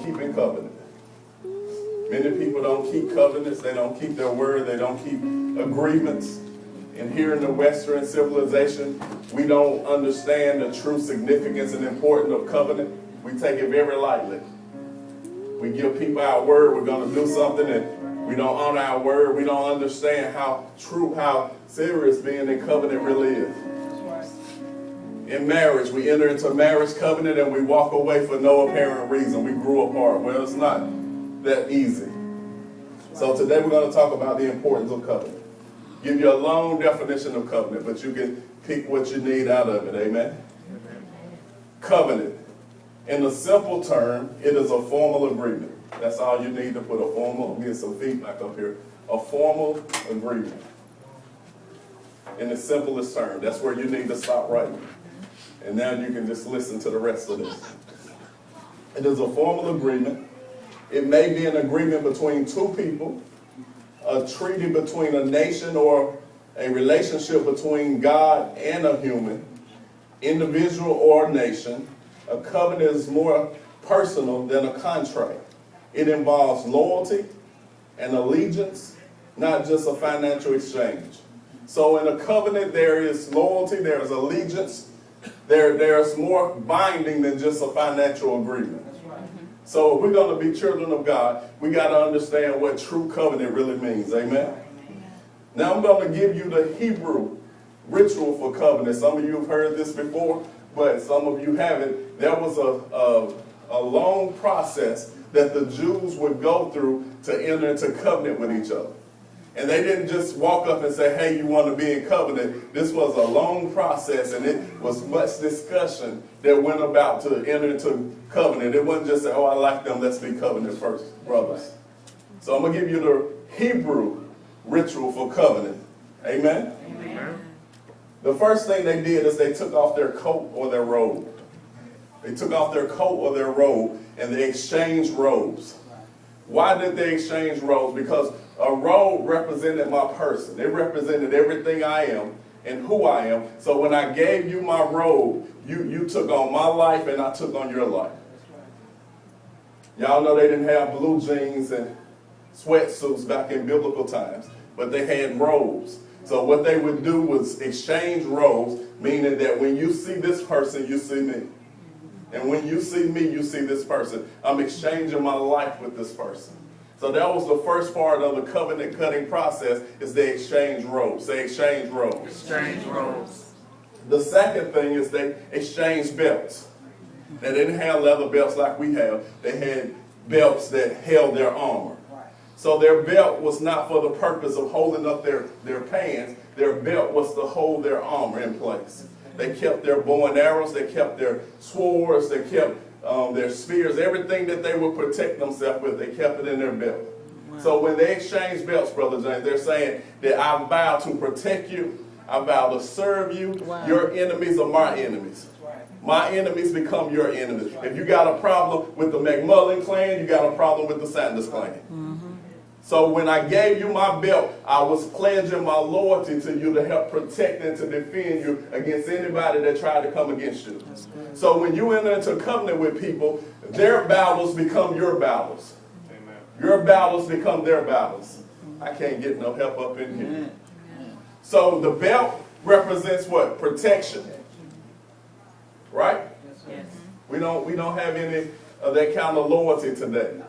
keeping covenant. Many people don't keep covenants. They don't keep their word. They don't keep agreements. And here in the Western civilization, we don't understand the true significance and importance of covenant. We take it very lightly. We give people our word, we're going to do something, and we don't honor our word. We don't understand how true, how serious being in covenant really is. In marriage, we enter into marriage covenant and we walk away for no apparent reason. We grew apart. Well, it's not that easy. So today we're going to talk about the importance of covenant. Give you a long definition of covenant, but you can pick what you need out of it. Amen? Covenant. In a simple term, it is a formal agreement. That's all you need to put a formal, get some feedback up here. A formal agreement. In the simplest term. That's where you need to stop writing. And now you can just listen to the rest of this. It is a formal agreement. It may be an agreement between two people, a treaty between a nation, or a relationship between God and a human, individual or nation. A covenant is more personal than a contract. It involves loyalty and allegiance, not just a financial exchange. So in a covenant, there is loyalty, there is allegiance, there's more binding than just a financial agreement. So if we're going to be children of God, we got to understand what true covenant really means. Amen? Now I'm going to give you the Hebrew ritual for covenant. Some of you have heard this before, but some of you haven't. There was a long process that the Jews would go through to enter into covenant with each other. And they didn't just walk up and say, hey, you want to be in covenant. This was a long process, and it was much discussion that went about to enter into covenant. It wasn't just say, oh, I like them, let's be covenant first, brothers. So I'm going to give you the Hebrew ritual for covenant. Amen? Amen. The first thing they did is they took off their coat or their robe. They took off their coat or their robe, and they exchanged robes. Why did they exchange robes? Because a robe represented my person. It represented everything I am and who I am. So when I gave you my robe, you took on my life and I took on your life. Y'all know they didn't have blue jeans and sweatsuits back in biblical times, but they had robes. So what they would do was exchange robes, meaning that when you see this person, you see me. And when you see me, you see this person. I'm exchanging my life with this person. So that was the first part of the covenant cutting process, is they exchange robes. They exchange robes. Exchange robes. The second thing is they exchange belts. They didn't have leather belts like we have. They had belts that held their armor. So their belt was not for the purpose of holding up their pants. Their belt was to hold their armor in place. They kept their bow and arrows. They kept their swords. They kept their spears. Everything that they would protect themselves with, they kept it in their belt. Wow. So when they exchange belts, Brother James, they're saying that I vow to protect you. I vow to serve you. Wow. Your enemies are my enemies. My enemies become your enemies. If you got a problem with the McMullen clan, you got a problem with the Sanders clan. Mm-hmm. So when I gave you my belt, I was pledging my loyalty to you to help protect and to defend you against anybody that tried to come against you. So when you enter into covenant with people, their battles become your battles. Amen. Your battles become their battles. I can't get no help up in here. Amen. So the belt represents what? Protection. Right? Yes. We don't have any of that kind of loyalty today.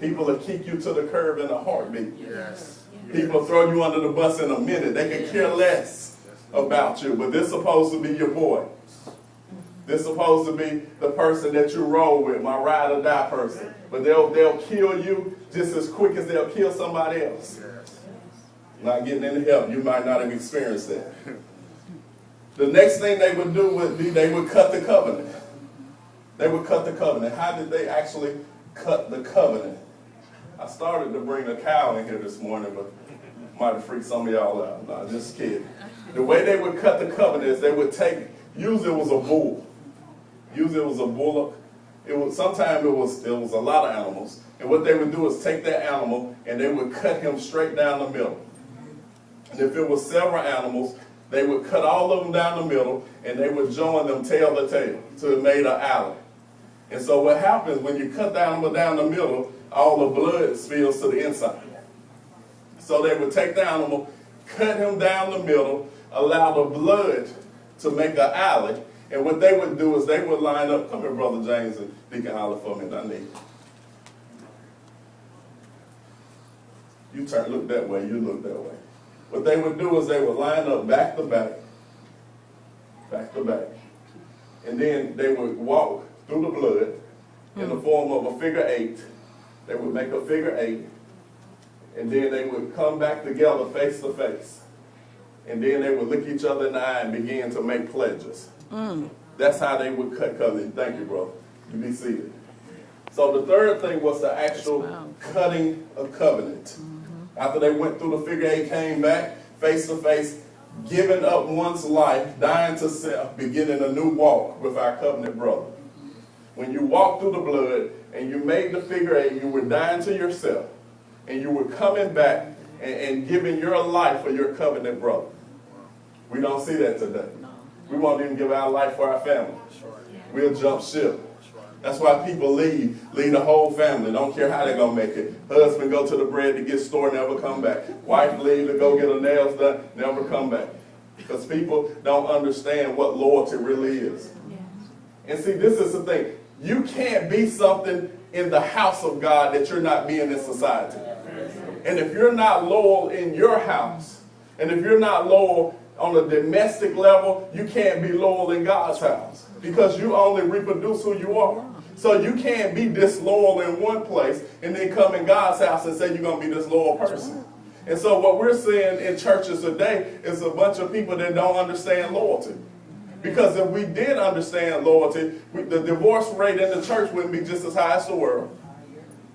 People will kick you to the curb in a heartbeat. Yes. People throw you under the bus in a minute. They can care less about you. But this is supposed to be your boy. This is supposed to be the person that you roll with, my ride or die person. But they'll kill you just as quick as they'll kill somebody else. Not getting any help. You might not have experienced that. The next thing they would do would be they would cut the covenant. They would cut the covenant. How did they actually cut the covenant? I started to bring a cow in here this morning, but might have freaked some of y'all out. No, just kidding. The way they would cut the covenant is they would take, usually it was a bull. Usually it was a bullock. Sometimes it was a lot of animals. And what they would do is take that animal and they would cut him straight down the middle. And if it was several animals, they would cut all of them down the middle and they would join them tail to tail. So it made an alley. And so what happens when you cut the animal down the middle, all the blood spills to the inside. So they would take the animal, cut him down the middle, allow the blood to make an alley. And what they would do is they would line up. Come here, Brother James and Deacon Holler for me. I need you. Turn, look that way, you look that way. What they would do is they would line up back to back, back to back. And then they would walk through the blood in the form of a figure 8. They would make a figure 8. And then they would come back together face to face. And then they would look each other in the eye and begin to make pledges. That's how they would cut covenant. Thank you, brother. You be seated. So the third thing was the actual cutting of covenant. After they went through the figure 8, came back face to face, giving up one's life, dying to self, beginning a new walk with our covenant brother. When you walked through the blood and you made the figure 8, you were dying to yourself, and you were coming back and giving your life for your covenant brother. We don't see that today. We won't even give our life for our family. We'll jump ship. That's why people leave the whole family. Don't care how they're going to make it. Husband go to the bread to get store, never come back. Wife leave to go get her nails done, never come back. Because people don't understand what loyalty really is. And see, this is the thing. You can't be something in the house of God that you're not being in society. And if you're not loyal in your house, and if you're not loyal on a domestic level, you can't be loyal in God's house. Because you only reproduce who you are. So you can't be disloyal in one place and then come in God's house and say you're going to be this loyal person. And so what we're seeing in churches today is a bunch of people that don't understand loyalty. Because if we did understand loyalty, the divorce rate in the church wouldn't be just as high as the world.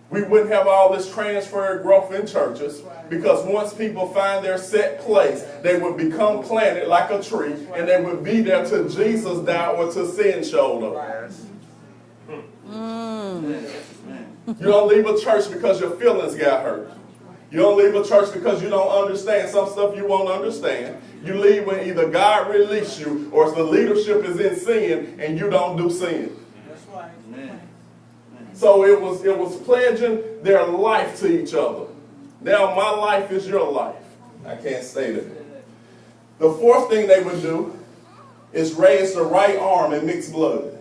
We wouldn't have all this transfer growth in churches, because once people find their set place, they would become planted like a tree, and they would be there till Jesus died or till sin showed up. You don't leave a church because your feelings got hurt. You don't leave a church because you don't understand some stuff you won't understand. You leave when either God released you or the leadership is in sin and you don't do sin. That's right. So it was pledging their life to each other. Now my life is your life. I can't say that. The fourth thing they would do is raise the right arm and mix blood.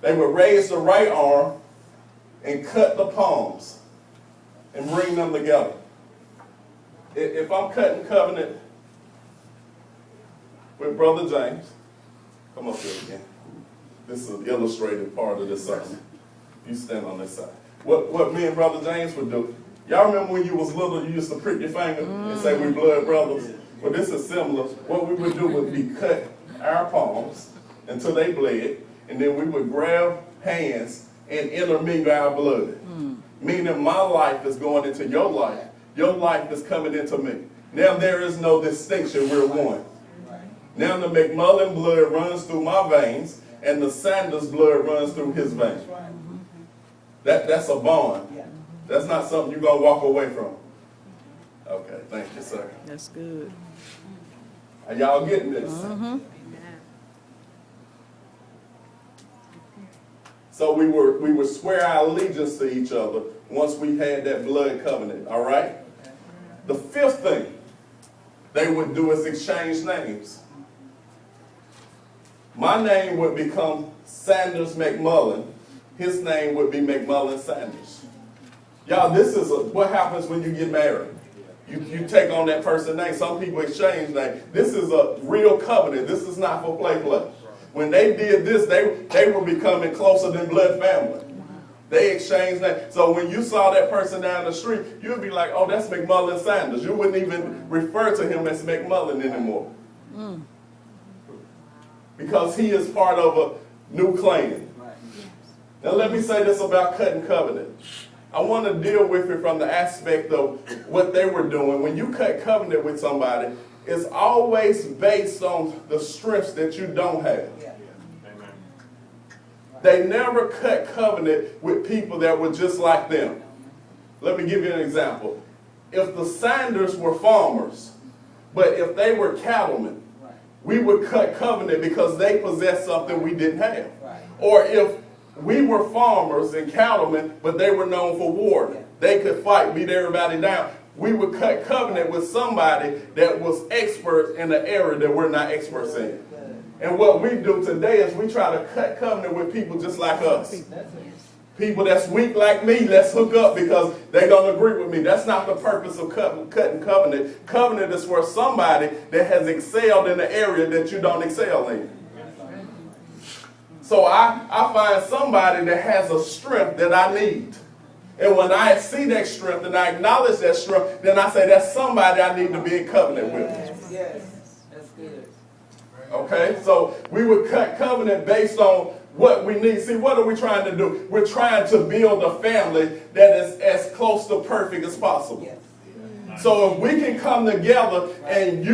They would raise the right arm and cut the palms and bring them together. If I'm cutting covenant with Brother James, come up here again. This is an illustrated part of this sermon. You stand on this side. What me and Brother James would do, y'all remember when you was little, you used to prick your finger and say we blood brothers? Well, this is similar. What we would do would be cut our palms until they bled, and then we would grab hands and intermingle our blood. Meaning my life is going into your life. Your life is coming into me. Now there is no distinction. We're one. Now the McMullen blood runs through my veins, and the Sanders blood runs through his veins. That's a bond. That's not something you're going to walk away from. Okay, thank you, sir. That's good. Are y'all getting this? So we would swear our allegiance to each other once we had that blood covenant, all right? The fifth thing they would do is exchange names. My name would become Sanders McMullen. His name would be McMullen Sanders. Y'all, this is what happens when you get married. You take on that person's name. Some people exchange names. This is a real covenant. This is not for play. When they did this, they were becoming closer than blood family. They exchanged names. So when you saw that person down the street, you'd be like, oh, that's McMullen Sanders. You wouldn't even refer to him as McMullen anymore. Because he is part of a new clan. Now let me say this about cutting covenant. I want to deal with it from the aspect of what they were doing. When you cut covenant with somebody, it's always based on the strengths that you don't have. They never cut covenant with people that were just like them. Let me give you an example. If the Sanders were farmers, but if they were cattlemen, we would cut covenant because they possessed something we didn't have. Or if We were farmers and cattlemen, but they were known for war. They could fight, beat everybody down. We would cut covenant with somebody that was expert in the area that we're not experts in. And what we do today is we try to cut covenant with people just like us. People that's weak like me, let's hook up because they don't agree with me. That's not the purpose of cutting covenant. Covenant is for somebody that has excelled in the area that you don't excel in. So I find somebody that has a strength that I need. And when I see that strength and I acknowledge that strength, then I say that's somebody I need to be in covenant with. Yes, that's good. Okay, so we would cut covenant based on what we need. See, what are we trying to do? We're trying to build a family that is as close to perfect as possible. So if we can come together and